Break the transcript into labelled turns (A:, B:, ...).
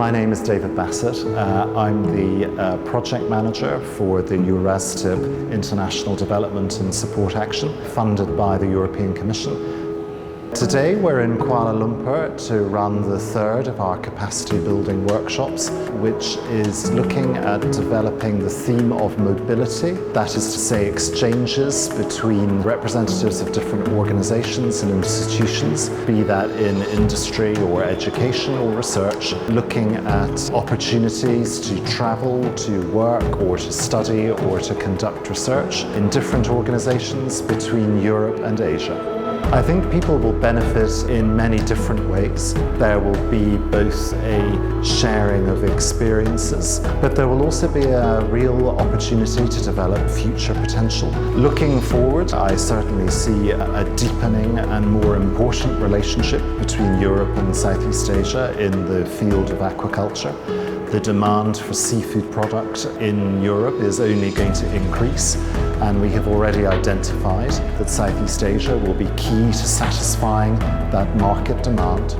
A: My name is David Bassett. I'm the project manager for the EURASTiP International Development and Support Action, funded by the European Commission. Today we're in Kuala Lumpur to run the third of our capacity building workshops, which is looking at developing the theme of mobility. That is to say, exchanges between representatives of different organizations and institutions, be that in industry or education or research, looking at opportunities to travel, to work or to study or to conduct research in different organizations between Europe and Asia. I think people will benefit in many different ways. There will be both a sharing of experiences, but there will also be a real opportunity to develop future potential. Looking forward, I certainly see a deepening and more important relationship between Europe and Southeast Asia in the field of aquaculture. The demand for seafood product in Europe is only going to increase, and we have already identified that Southeast Asia will be key to satisfying that market demand.